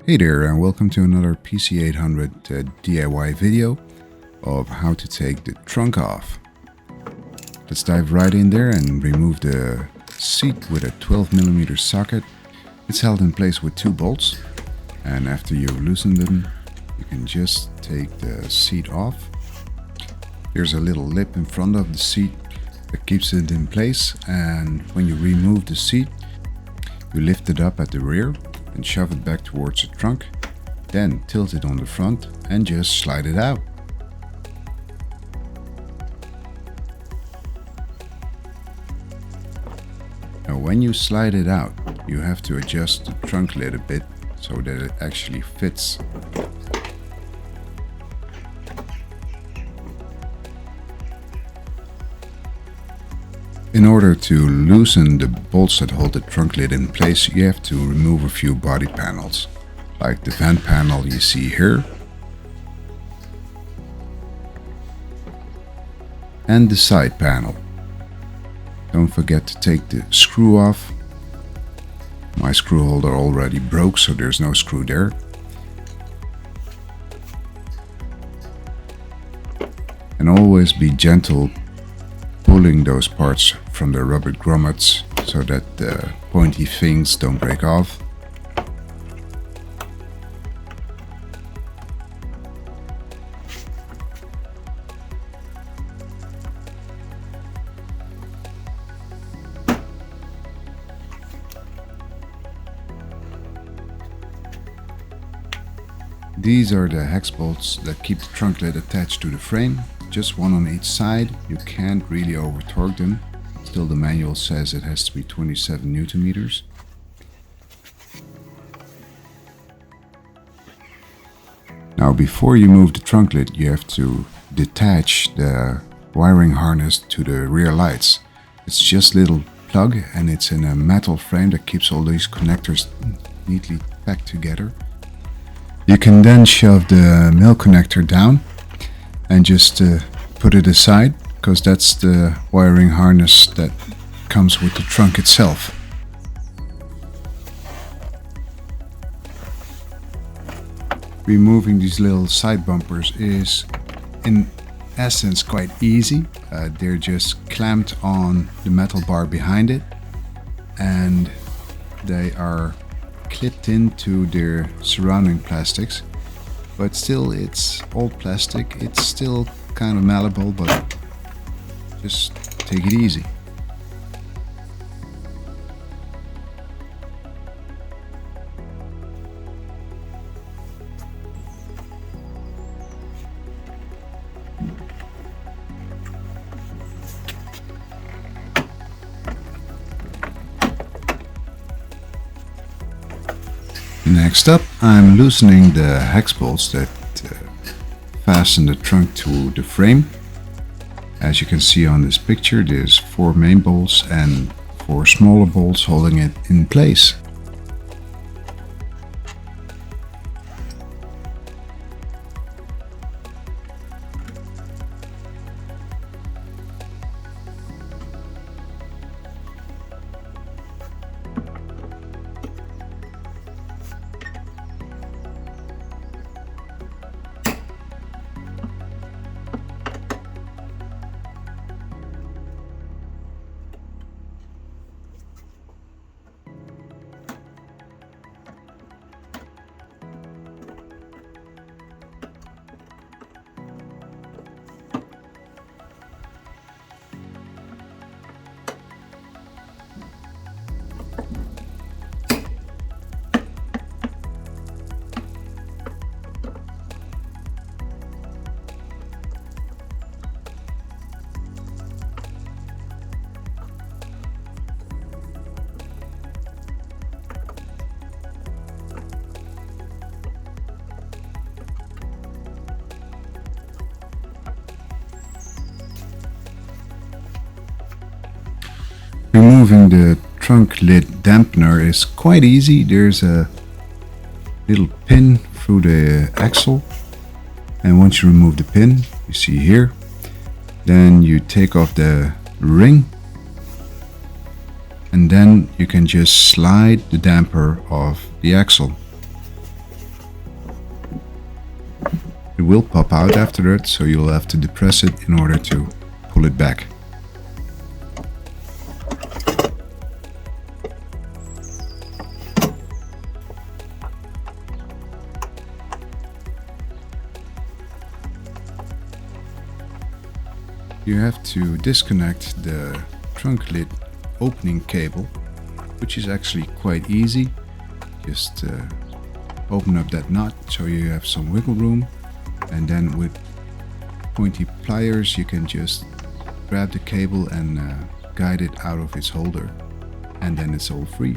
Hey there, and welcome to another PC800 DIY video of how to take the trunk off. Let's dive right in there and remove the seat with a 12mm socket. It's held in place with two bolts, and after you've loosened them, you can just take the seat off. There's a little lip in front of the seat that keeps it in place, and when you remove the seat, you lift it up at the rear and shove it back towards the trunk, then tilt it on the front and just slide it out. Now when you slide it out, you have to adjust the trunk lid a bit so that it actually fits. In order to loosen the bolts that hold the trunk lid in place, you have to remove a few body panels, like the vent panel you see here, and the side panel. Don't forget to take the screw off. My screw holder already broke, so there's no screw there. And always be gentle pulling those parts from the rubber grommets so that the pointy things don't break off. These are the hex bolts that keep the trunk lid attached to the frame. Just one on each side. You can't really over torque them. Still, the manual says it has to be 27 Newton meters. Now before you move the trunk lid, you have to detach the wiring harness to the rear lights. It's just a little plug and it's in a metal frame that keeps all these connectors neatly packed together. You can then shove the male connector down and just put it aside, because that's the wiring harness that comes with the trunk itself. Removing these little side bumpers is in essence quite easy. They're just clamped on the metal bar behind it, and they are clipped into their surrounding plastics. But still, it's old plastic. It's still kind of malleable, but just take it easy. Next up, I'm loosening the hex bolts that fasten the trunk to the frame. As you can see on this picture, there's 4 main bolts and 4 smaller bolts holding it in place. Removing the trunk lid dampener is quite easy. There's a little pin through the axle, and once you remove the pin, you see here, then you take off the ring, and then you can just slide the damper off the axle. It will pop out after it, so you'll have to depress it in order to pull it back. You have to disconnect the trunk lid opening cable, which is actually quite easy. Just open up that nut so you have some wiggle room, and then with pointy pliers you can just grab the cable and guide it out of its holder, and then it's all free.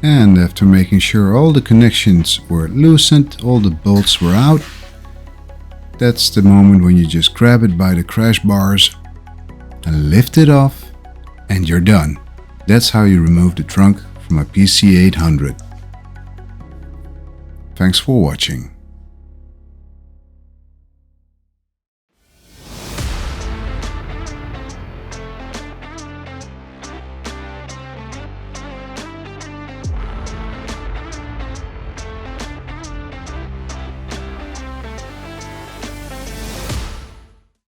And after making sure all the connections were loosened, all the bolts were out, that's the moment when you just grab it by the crash bars and lift it off, and you're done. That's how you remove the trunk from a PC800. Thanks for watching.